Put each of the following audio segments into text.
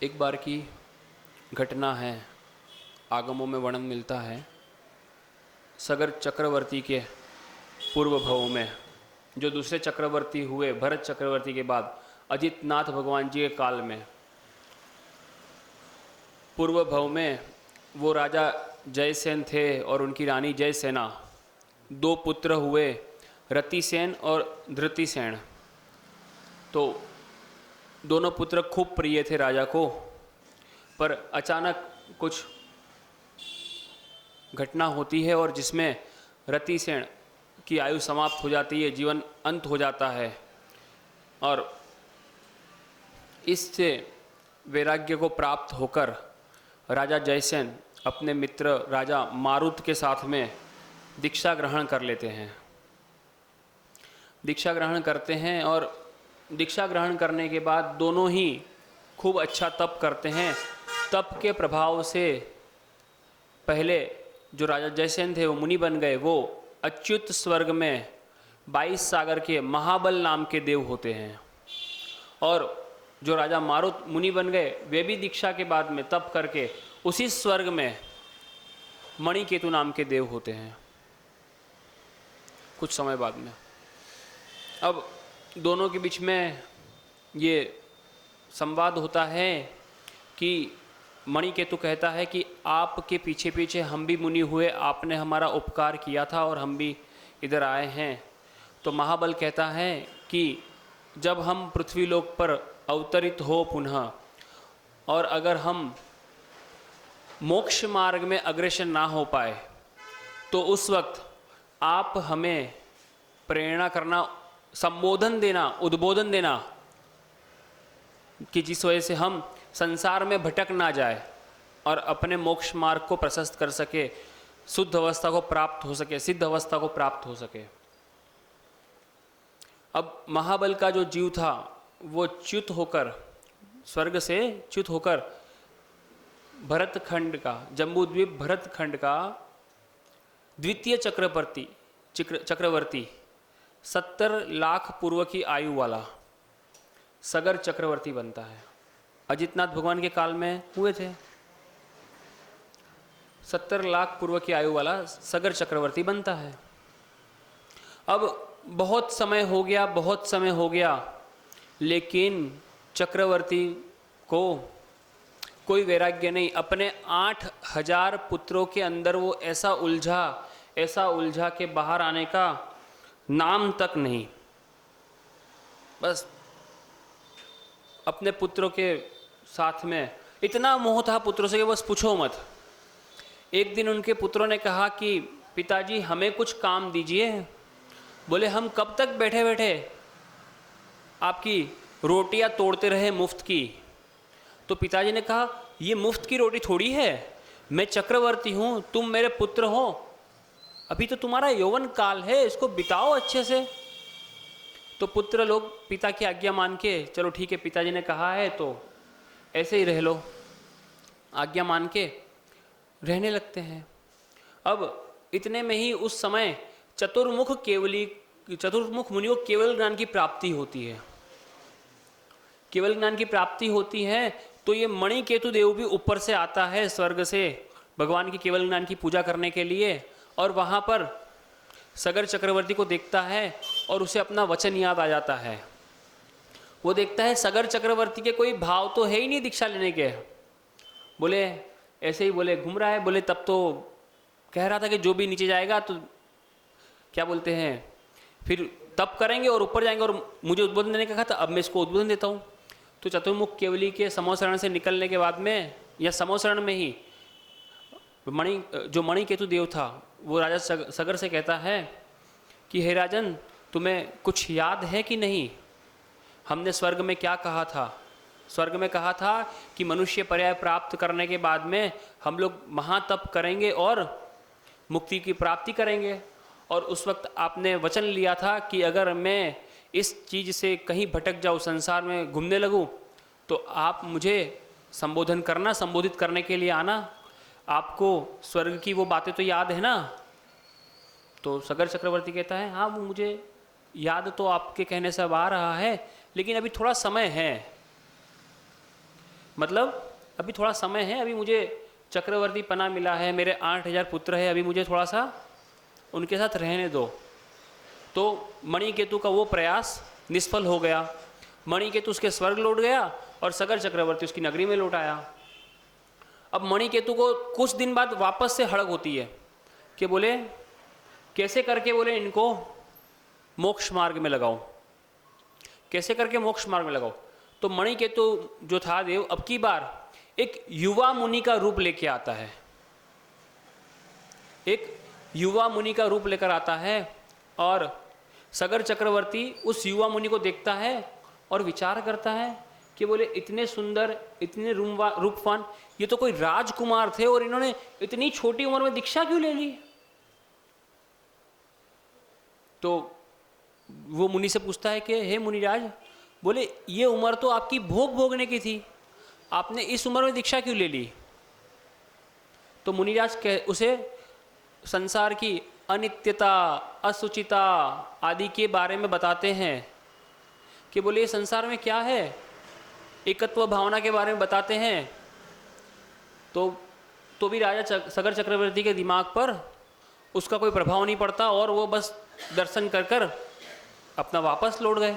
एक बार की घटना है, आगमों में वर्णन मिलता है। सगर चक्रवर्ती के पूर्व भव में, जो दूसरे चक्रवर्ती हुए भरत चक्रवर्ती के बाद, अजितनाथ भगवान जी के काल में, पूर्व भव में वो राजा जयसेन थे और उनकी रानी जयसेना। दो पुत्र हुए, रतिसेन और धृतिसेन। तो दोनों पुत्र खूब प्रिय थे राजा को, पर अचानक कुछ घटना होती है और जिसमें रतिसेन की आयु समाप्त हो जाती है, जीवन अंत हो जाता है। और इससे वैराग्य को प्राप्त होकर राजा जयसेन अपने मित्र राजा मारुत के साथ में दीक्षा ग्रहण कर लेते हैं। दीक्षा ग्रहण करते हैं और दीक्षा ग्रहण करने के बाद दोनों ही खूब अच्छा तप करते हैं। तप के प्रभाव से पहले जो राजा जयसेन थे वो मुनि बन गए। वो अच्युत स्वर्ग में 22 सागर के महाबल नाम के देव होते हैं। और जो राजा मारुत मुनि बन गए, वे भी दीक्षा के बाद में तप करके उसी स्वर्ग में मणिकेतु नाम के देव होते हैं कुछ समय बाद में। अब दोनों के बीच में ये संवाद होता है कि मणिकेतु कहता है कि आपके पीछे पीछे हम भी मुनि हुए, आपने हमारा उपकार किया था और हम भी इधर आए हैं। तो महाबल कहता है कि जब हम पृथ्वी लोक पर अवतरित हो पुनः, और अगर हम मोक्ष मार्ग में अग्रसर ना हो पाए, तो उस वक्त आप हमें प्रेरणा करना, संबोधन देना, उद्बोधन देना कि जिस वजह से हम संसार में भटक ना जाए और अपने मोक्ष मार्ग को प्रशस्त कर सके, शुद्ध अवस्था को प्राप्त हो सके, सिद्ध अवस्था को प्राप्त हो सके। अब महाबल का जो जीव था वो च्युत होकर, स्वर्ग से च्युत होकर भरतखंड का, जम्बूद्वीप भरतखंड का द्वितीय चक्रवर्ती 70 लाख पूर्व की आयु वाला सगर चक्रवर्ती बनता है। अजितनाथ भगवान के काल में हुए थे। 70 लाख पूर्व की आयु वाला सगर चक्रवर्ती बनता है। अब बहुत समय हो गया, लेकिन चक्रवर्ती को कोई वैराग्य नहीं। अपने 8000 पुत्रों के अंदर वो ऐसा उलझा के बाहर आने का नाम तक नहीं। बस अपने पुत्रों के साथ में इतना मोह था पुत्रों से कि बस पूछो मत। एक दिन उनके पुत्रों ने कहा कि पिताजी हमें कुछ काम दीजिए। बोले हम कब तक बैठे बैठे आपकी रोटियां तोड़ते रहे मुफ्त की। तो पिताजी ने कहा ये मुफ्त की रोटी थोड़ी है, मैं चक्रवर्ती हूँ, तुम मेरे पुत्र हो, अभी तो तुम्हारा यौवन काल है, इसको बिताओ अच्छे से। तो पुत्र लोग पिता की आज्ञा मान के, चलो ठीक है पिताजी ने कहा है तो ऐसे ही रह लो, आज्ञा मान के रहने लगते हैं। अब इतने में ही उस समय चतुर्मुख मुनियों को केवल ज्ञान की प्राप्ति होती है। केवल ज्ञान की प्राप्ति होती है तो ये मणिकेतु देव भी ऊपर से आता है स्वर्ग से भगवान की केवल ज्ञान की पूजा करने के लिए, और वहाँ पर सगर चक्रवर्ती को देखता है और उसे अपना वचन याद आ जाता है। वो देखता है सगर चक्रवर्ती के कोई भाव तो है ही नहीं दीक्षा लेने के। बोले ऐसे ही बोले घूम रहा है। बोले तब तो कह रहा था कि जो भी नीचे जाएगा तो क्या बोलते हैं फिर तप करेंगे और ऊपर जाएंगे, और मुझे उद्बोधन देने का कहा था, अब मैं इसको उद्बोधन देता हूँ। तो चतुर्मुख केवली के समोसरण से निकलने के बाद में, या समोसरण में ही जो मणिकेतु देव था वो राजा सगर से कहता है कि हे राजन, तुम्हें कुछ याद है कि नहीं, हमने स्वर्ग में क्या कहा था। स्वर्ग में कहा था कि मनुष्य पर्याय प्राप्त करने के बाद में हम लोग महातप करेंगे और मुक्ति की प्राप्ति करेंगे। और उस वक्त आपने वचन लिया था कि अगर मैं इस चीज़ से कहीं भटक जाऊँ, संसार में घूमने लगूँ, तो आप मुझे संबोधन करना, संबोधित करने के लिए आना। आपको स्वर्ग की वो बातें तो याद है ना। तो सगर चक्रवर्ती कहता है हाँ वो मुझे याद तो आपके कहने से अब आ रहा है, लेकिन अभी थोड़ा समय है। मतलब अभी थोड़ा समय है, अभी मुझे चक्रवर्ती पना मिला है, मेरे 8000 पुत्र है, अभी मुझे थोड़ा सा उनके साथ रहने दो। तो मणिकेतु का वो प्रयास निष्फल हो गया। मणिकेतु उसके स्वर्ग लौट गया और सगर चक्रवर्ती उसकी नगरी में लौट आया। अब मणिकेतु को कुछ दिन बाद वापस से हड़क होती है कि बोले कैसे करके बोले इनको मोक्ष मार्ग में लगाऊं, कैसे करके मोक्ष मार्ग में लगाऊं। तो मणिकेतु जो था देव अब की बार एक युवा मुनि का रूप लेके आता है, एक युवा मुनि का रूप लेकर आता है और सगर चक्रवर्ती उस युवा मुनि को देखता है और विचार करता है कि बोले इतने सुंदर, इतने रूपवान, ये तो कोई राजकुमार थे और इन्होंने इतनी छोटी उम्र में दीक्षा क्यों ले ली। तो वो मुनि से पूछता है कि हे मुनिराज, बोले ये उम्र तो आपकी भोग भोगने की थी, आपने इस उम्र में दीक्षा क्यों ले ली। तो मुनिराज उसे संसार की अनित्यता, असुचिता आदि के बारे में बताते हैं कि बोले ये संसार में क्या है, एकत्व भावना के बारे में बताते हैं। तो भी राजा सगर चक्रवर्ती के दिमाग पर उसका कोई प्रभाव नहीं पड़ता और वो बस दर्शन कर कर अपना वापस लौट गए।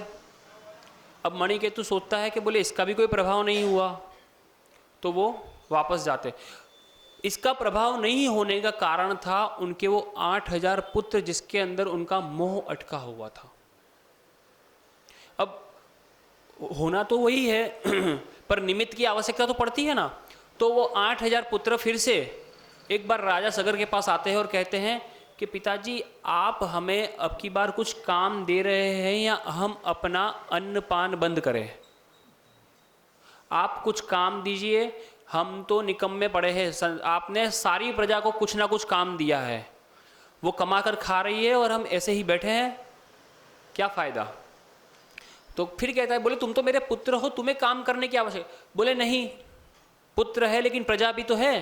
अब मणिकेतु सोचता है कि बोले इसका भी कोई प्रभाव नहीं हुआ, तो वो वापस जाते। इसका प्रभाव नहीं होने का कारण था उनके वो 8000 पुत्र जिसके अंदर उनका मोह अटका हुआ था। अब होना तो वही है पर निमित्त की आवश्यकता तो पड़ती है ना। तो वो 8000 पुत्र फिर से एक बार राजा सगर के पास आते हैं और कहते हैं कि पिताजी आप हमें अब की बार कुछ काम दे रहे हैं या हम अपना अन्न पान बंद करें, आप कुछ काम दीजिए, हम तो निकम्मे पड़े हैं, आपने सारी प्रजा को कुछ ना कुछ काम दिया है, वो कमा कर खा रही है और हम ऐसे ही बैठे हैं, क्या फ़ायदा। तो फिर कहता है बोले तुम तो मेरे पुत्र हो, तुम्हें काम करने की आवश्यकता। बोले नहीं, पुत्र है लेकिन प्रजा भी तो है,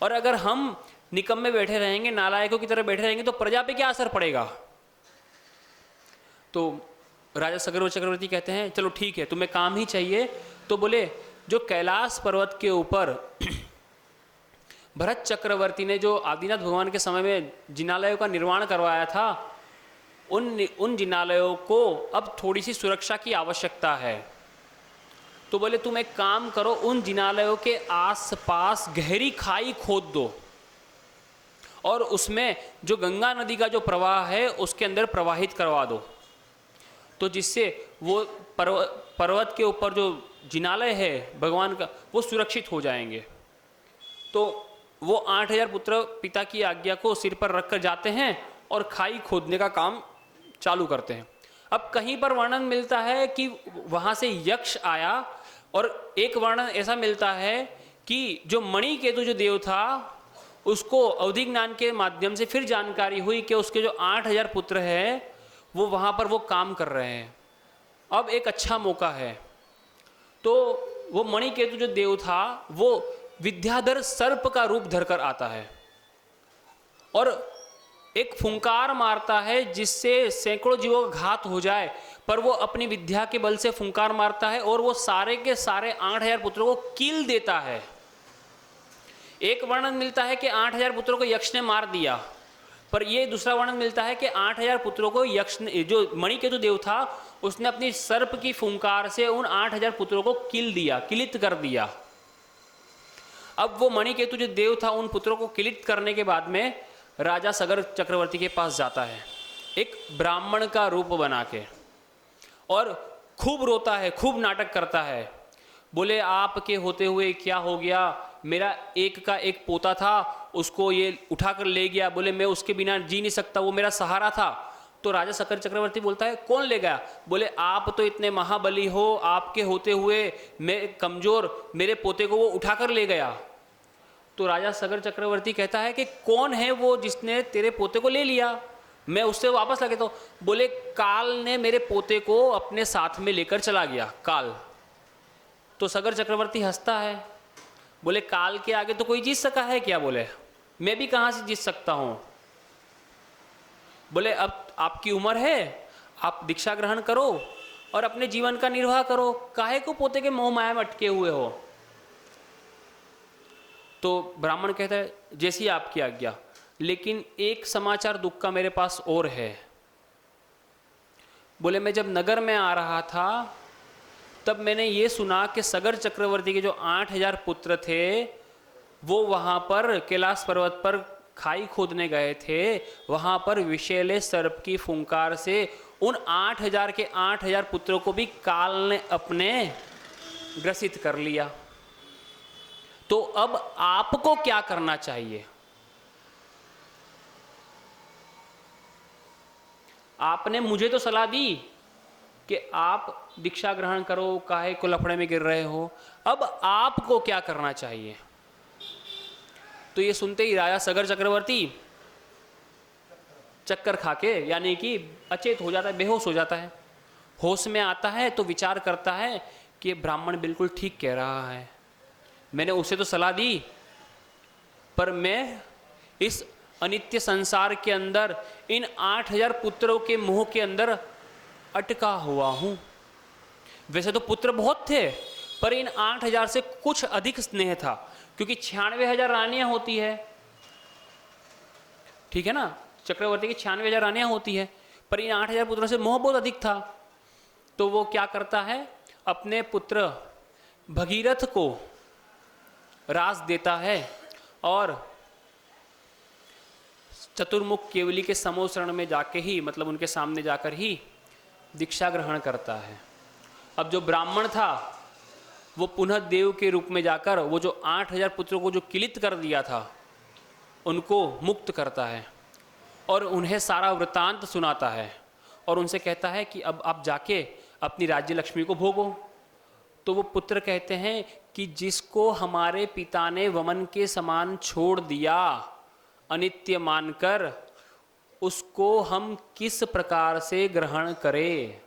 और अगर हम निकम्मे बैठे रहेंगे, नालायकों की तरह बैठे रहेंगे तो प्रजा पे क्या असर पड़ेगा। तो राजा सगर चक्रवर्ती कहते हैं चलो ठीक है, तुम्हें काम ही चाहिए। तो बोले जो कैलाश पर्वत के ऊपर भरत चक्रवर्ती ने जो आदिनाथ भगवान के समय में जिनालयों का निर्माण करवाया था, उन जिनालयों को अब थोड़ी सी सुरक्षा की आवश्यकता है। तो बोले तुम एक काम करो, उन जिनालयों के आसपास गहरी खाई खोद दो और उसमें जो गंगा नदी का जो प्रवाह है उसके अंदर प्रवाहित करवा दो, तो जिससे वो पर्वत के ऊपर जो जिनालय है भगवान का वो सुरक्षित हो जाएंगे। तो वो 8000 पुत्र पिता की आज्ञा को सिर पर रखकर जाते हैं और खाई खोदने का काम चालू करते हैं। अब कहीं पर वर्णन मिलता है कि वहाँ से यक्ष आया, और एक वर्णन ऐसा मिलता है कि जो मणिकेतु जो देव था उसको अवधि ज्ञान के माध्यम से फिर जानकारी हुई कि उसके जो 8000 पुत्र हैं वो वहाँ पर वो काम कर रहे हैं, अब एक अच्छा मौका है। तो वो मणिकेतु जो देव था वो विद्याधर सर्प का रूप धरकर आता है और एक फुंकार मारता है जिससे सैकड़ों जीवों का घात हो जाए, पर वो अपनी विद्या के बल से फुंकार मारता है और वो सारे के सारे 8000 पुत्रों को कील देता है। एक वर्णन मिलता है कि 8000 पुत्रों को यक्ष ने मार दिया, पर ये दूसरा वर्णन मिलता है कि 8000 पुत्रों को यक्ष ने, जो मणिकेतु देव था, उसने अपनी सर्प की फुंकार से उन 8000 पुत्रों को किल दिया, किलित कर दिया। अब वो मणिकेतु जो देव था उन पुत्रों को किलित करने के बाद में राजा सगर चक्रवर्ती के पास जाता है एक ब्राह्मण का रूप बना के, और खूब रोता है, खूब नाटक करता है। बोले आपके होते हुए क्या हो गया, मेरा एक का एक पोता था, उसको ये उठा कर ले गया, बोले मैं उसके बिना जी नहीं सकता, वो मेरा सहारा था। तो राजा सकर चक्रवर्ती बोलता है कौन ले गया। बोले आप तो इतने महाबली हो, आपके होते हुए मैं कमजोर, मेरे पोते को वो उठा कर ले गया। तो राजा सगर चक्रवर्ती कहता है कि कौन है वो जिसने तेरे पोते को ले लिया, मैं उससे वापस लगे। तो बोले काल ने मेरे पोते को अपने साथ में लेकर चला गया, काल। तो सगर चक्रवर्ती हंसता है, बोले काल के आगे तो कोई जीत सका है क्या। बोले मैं भी कहाँ से जीत सकता हूँ। बोले अब आपकी उम्र है, आप दीक्षा ग्रहण करो और अपने जीवन का निर्वाह करो, काहे को पोते के मोह माया में अटके हुए हो। तो ब्राह्मण कहता है जैसी आपकी आज्ञा, लेकिन एक समाचार दुख का मेरे पास और है। बोले मैं जब नगर में आ रहा था तब मैंने ये सुना कि सगर चक्रवर्ती के जो 8000 पुत्र थे वो वहाँ पर कैलाश पर्वत पर खाई खोदने गए थे। वहाँ पर विषैले सर्प की फुंकार से उन 8000 के 8000 पुत्रों को भी काल ने अपने ग्रसित कर लिया। तो अब आपको क्या करना चाहिए? आपने मुझे तो सलाह दी कि आप दीक्षा ग्रहण करो, काहे को लफड़े में गिर रहे हो, अब आपको क्या करना चाहिए? तो ये सुनते ही राजा सगर चक्रवर्ती चक्कर खाके यानी कि अचेत हो जाता है, बेहोश हो जाता है। होश में आता है तो विचार करता है कि ब्राह्मण बिल्कुल ठीक कह रहा है, मैंने उसे तो सलाह दी पर मैं इस अनित्य संसार के अंदर इन 8000 पुत्रों के मोह के अंदर अटका हुआ हूं। वैसे तो पुत्र बहुत थे पर इन 8000 से कुछ अधिक स्नेह था, क्योंकि 96,000 रानियां होती है, ठीक है ना, चक्रवर्ती की 96,000 रानियां होती है, पर इन 8000 पुत्रों से मोह बहुत अधिक था। तो वो क्या करता है, अपने पुत्र भगीरथ को रास देता है और चतुर्मुख केवली के समोसरण में जाके ही, मतलब उनके सामने जाकर ही दीक्षा ग्रहण करता है। अब जो ब्राह्मण था वो पुनः देव के रूप में जाकर वो जो 8000 पुत्रों को जो किलित कर दिया था उनको मुक्त करता है और उन्हें सारा वृतांत सुनाता है और उनसे कहता है कि अब आप जाके अपनी राज्य लक्ष्मी को भोगो। तो वो पुत्र कहते हैं कि जिसको हमारे पिता ने वमन के समान छोड़ दिया अनित्य मानकर, उसको हम किस प्रकार से ग्रहण करें?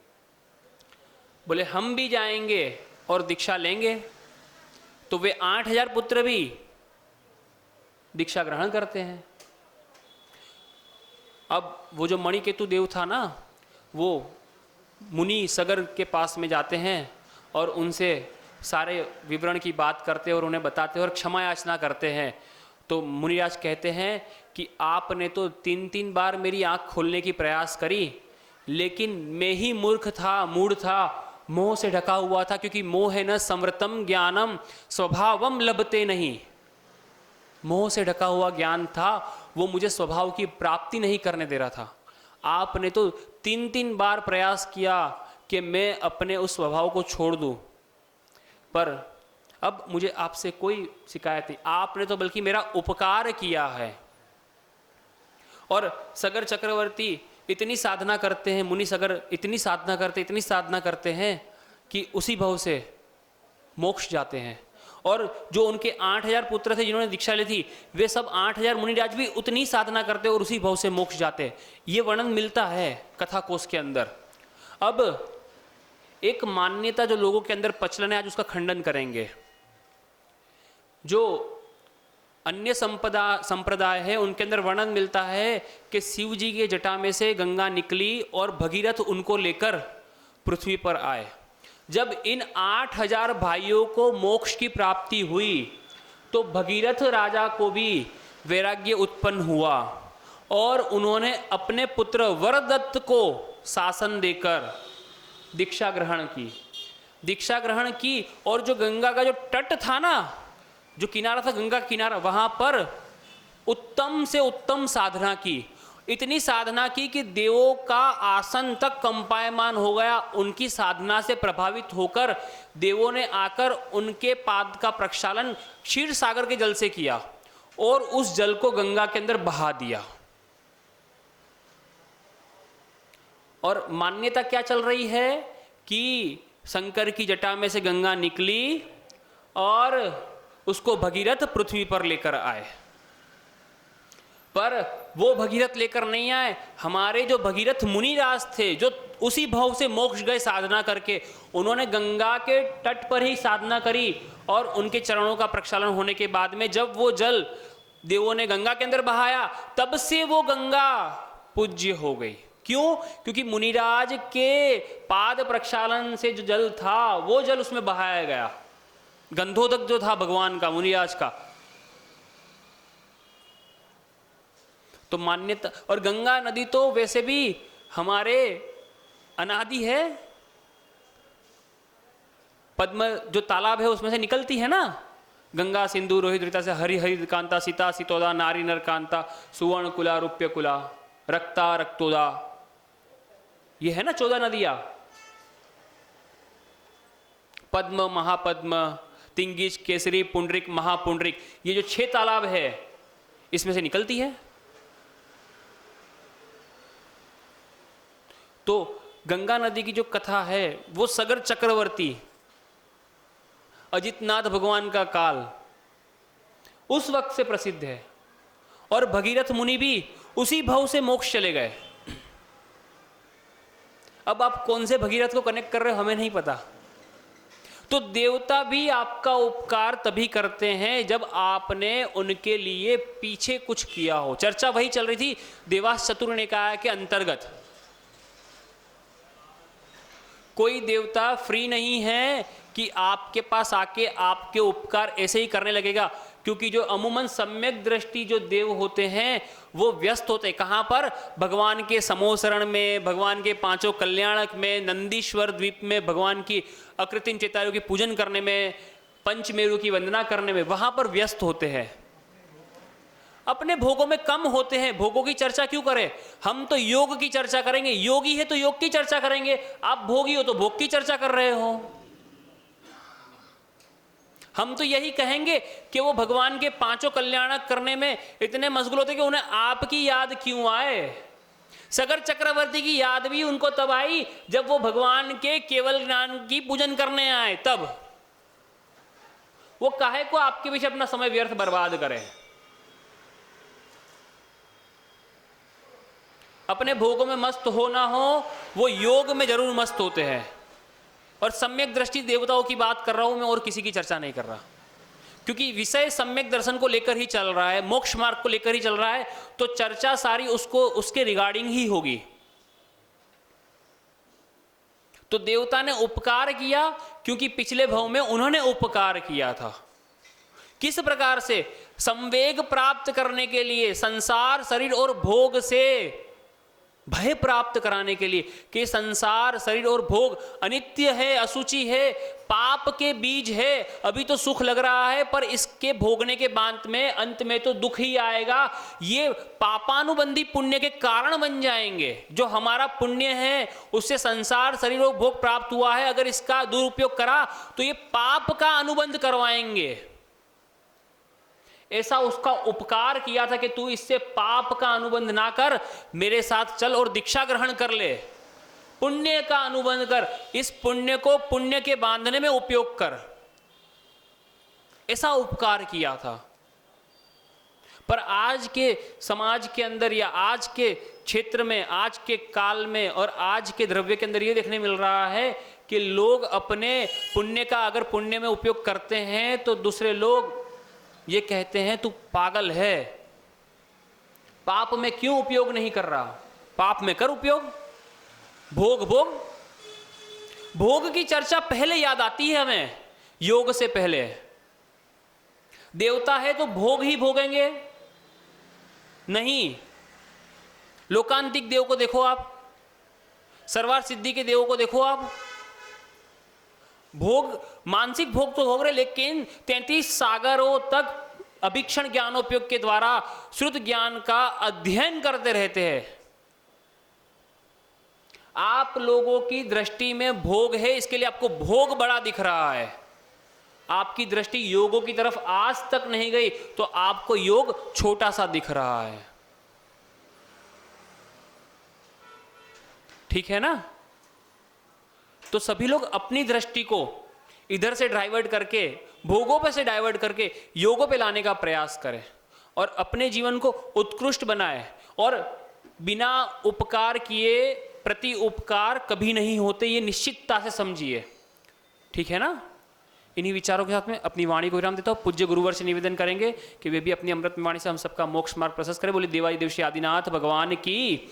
बोले हम भी जाएंगे और दीक्षा लेंगे। तो वे 8000 पुत्र भी दीक्षा ग्रहण करते हैं। अब वो जो मणिकेतु देव था ना, वो मुनि सगर के पास में जाते हैं और उनसे सारे विवरण की बात करते हैं और उन्हें बताते हैं और क्षमा याचना करते हैं। तो मुनिराज कहते हैं कि आपने तो 3-3 बार मेरी आंख खोलने की प्रयास करी, लेकिन मैं ही मूर्ख था, मूढ़ था, मोह से ढका हुआ था, क्योंकि मोह है न समृतम ज्ञानम स्वभावम लभते नहीं। मोह से ढका हुआ ज्ञान था, वो मुझे स्वभाव की प्राप्ति नहीं करने दे रहा था। आपने तो 3-3 बार प्रयास किया कि मैं अपने उस स्वभाव को छोड़ दूं, पर अब मुझे आपसे कोई शिकायत नहीं, आपने तो बल्कि मेरा उपकार किया है। और सगर चक्रवर्ती इतनी साधना करते हैं, मुनि सगर इतनी साधना करते हैं कि उसी भाव से मोक्ष जाते हैं। और जो उनके 8000 पुत्र थे जिन्होंने दीक्षा ली थी, वे सब 8000 मुनिराज भी उतनी साधना करते और उसी भाव से मोक्ष जाते। ये वर्णन मिलता है कथा कोश के अंदर। अब एक मान्यता जो लोगों के अंदर प्रचलन है, आज उसका खंडन करेंगे। जो अन्य संप्रदाय है उनके अंदर वर्णन मिलता है कि शिव जी के जटा में से गंगा निकली और भगीरथ उनको लेकर पृथ्वी पर आए। जब इन 8000 भाइयों को मोक्ष की प्राप्ति हुई तो भगीरथ राजा को भी वैराग्य उत्पन्न हुआ और उन्होंने अपने पुत्र वरदत्त को शासन देकर दीक्षा ग्रहण की और जो गंगा का जो तट था ना, जो किनारा था गंगा का किनारा, वहां पर उत्तम से उत्तम साधना की। इतनी साधना की कि देवों का आसन तक कंपायमान हो गया। उनकी साधना से प्रभावित होकर देवों ने आकर उनके पाद का प्रक्षालन क्षीर सागर के जल से किया और उस जल को गंगा के अंदर बहा दिया। और मान्यता क्या चल रही है कि शंकर की जटा में से गंगा निकली और उसको भगीरथ पृथ्वी पर लेकर आए। पर वो भगीरथ लेकर नहीं आए, हमारे जो भगीरथ मुनिराज थे जो उसी भाव से मोक्ष गए साधना करके, उन्होंने गंगा के तट पर ही साधना करी और उनके चरणों का प्रक्षालन होने के बाद में जब वो जल देवों ने गंगा के अंदर बहाया, तब से वो गंगा पूज्य हो गई। क्यों? क्योंकि मुनिराज के पाद प्रक्षालन से जो जल था वो जल उसमें बहाया गया। गंधोदक जो था भगवान का, मुनिराज का, तो मान्यता, और गंगा नदी तो वैसे भी हमारे अनादि है, पद्म जो तालाब है उसमें से निकलती है ना, गंगा सिंधु रोहित ऋता से हरि हरि कांता सीता सीतोदा नारी नर कांता सुवर्ण कुला रुप्य कुला रक्ता रक्तोदा, ये है ना 14 नदियां। पद्म महापद्म तिंगिश केसरी पुंडरिक महापुंडरिक, ये जो 6 तालाब है इसमें से निकलती है। तो गंगा नदी की जो कथा है वो सगर चक्रवर्ती अजितनाथ भगवान का काल उस वक्त से प्रसिद्ध है, और भगीरथ मुनि भी उसी भव से मोक्ष चले गए। अब आप कौन से भगीरथ को कनेक्ट कर रहे हो हमें नहीं पता। तो देवता भी आपका उपकार तभी करते हैं जब आपने उनके लिए पीछे कुछ किया हो। चर्चा वही चल रही थी देवास चतुर निकाय के अंतर्गत। कोई देवता फ्री नहीं है कि आपके पास आके आपके उपकार ऐसे ही करने लगेगा, क्योंकि जो अमूमन सम्यक दृष्टि जो देव होते हैं वो व्यस्त होते हैं कहाँ पर, भगवान के समोसरण में, भगवान के 5 कल्याणक में, नंदीश्वर द्वीप में भगवान की अकृत्रिम चेतारियों की पूजन करने में, पंचमेरु की वंदना करने में, वहां पर व्यस्त होते हैं। अपने भोगों में कम होते हैं। भोगों की चर्चा क्यों करें, हम तो योग की चर्चा करेंगे। योगी है तो योग की चर्चा करेंगे, आप भोगी हो तो भोग की चर्चा कर रहे हो। हम तो यही कहेंगे कि वो भगवान के 5 कल्याणक करने में इतने मशगूल होते कि उन्हें आपकी याद क्यों आए। सगर चक्रवर्ती की याद भी उनको तब आई जब वो भगवान के केवल ज्ञान की पूजन करने आए, तब वो काहे को आपके पीछे अपना समय व्यर्थ बर्बाद करें। अपने भोगों में मस्त हो ना हो, वो योग में जरूर मस्त होते हैं। और सम्यक दृष्टि देवताओं की बात कर रहा हूं मैं, और किसी की चर्चा नहीं कर रहा, क्योंकि विषय सम्यक दर्शन को लेकर ही चल रहा है, मोक्ष मार्ग को लेकर ही चल रहा है, तो चर्चा सारी उसके रिगार्डिंग ही होगी। तो देवता ने उपकार किया क्योंकि पिछले भव में उन्होंने उपकार किया था। किस प्रकार से, संवेग प्राप्त करने के लिए, संसार शरीर और भोग से भय प्राप्त कराने के लिए, कि संसार शरीर और भोग अनित्य है, अशुचि है, पाप के बीज है। अभी तो सुख लग रहा है पर इसके भोगने के बाद में अंत में तो दुख ही आएगा। ये पापानुबंधी पुण्य के कारण बन जाएंगे। जो हमारा पुण्य है उससे संसार शरीर और भोग प्राप्त हुआ है, अगर इसका दुरुपयोग करा तो ये पाप का अनुबंध करवाएंगे। ऐसा उसका उपकार किया था कि तू इससे पाप का अनुबंध ना कर, मेरे साथ चल और दीक्षा ग्रहण कर ले, पुण्य का अनुबंध कर, इस पुण्य को पुण्य के बांधने में उपयोग कर, ऐसा उपकार किया था। पर आज के समाज के अंदर या आज के क्षेत्र में, आज के काल में और आज के द्रव्य के अंदर ये देखने मिल रहा है कि लोग अपने पुण्य का अगर पुण्य में उपयोग करते हैं तो दूसरे लोग ये कहते हैं तू पागल है, पाप में क्यों उपयोग नहीं कर रहा, पाप में कर उपयोग। भोग भोग भोग की चर्चा पहले याद आती है हमें, योग से पहले। देवता है तो भोग ही भोगेंगे नहीं। लोकांतिक देव को देखो आप, सर्वार्थ सिद्धि के देवों को देखो आप, भोग मानसिक भोग तो भोग रहे, लेकिन 33 सागरों तक अभीक्षण ज्ञानोपयोग के द्वारा श्रुत ज्ञान का अध्ययन करते रहते हैं। आप लोगों की दृष्टि में भोग है, इसके लिए आपको भोग बड़ा दिख रहा है। आपकी दृष्टि योगों की तरफ आज तक नहीं गई तो आपको योग छोटा सा दिख रहा है। ठीक है ना? तो सभी लोग अपनी दृष्टि को इधर से डाइवर्ट करके, भोगों पे से डाइवर्ट करके योगों पे लाने का प्रयास करें और अपने जीवन को उत्कृष्ट बनाए। और बिना उपकार किए प्रति उपकार कभी नहीं होते, ये निश्चितता से समझिए। ठीक है ना? इन्हीं विचारों के साथ में अपनी वाणी को विराम देता हूँ। पूज्य गुरुवर से निवेदन करेंगे कि वे भी अपनी अमृत वाणी से हम सबका मोक्ष मार्ग प्रशस्त करें। बोले देवादिदेव श्री आदिनाथ भगवान की।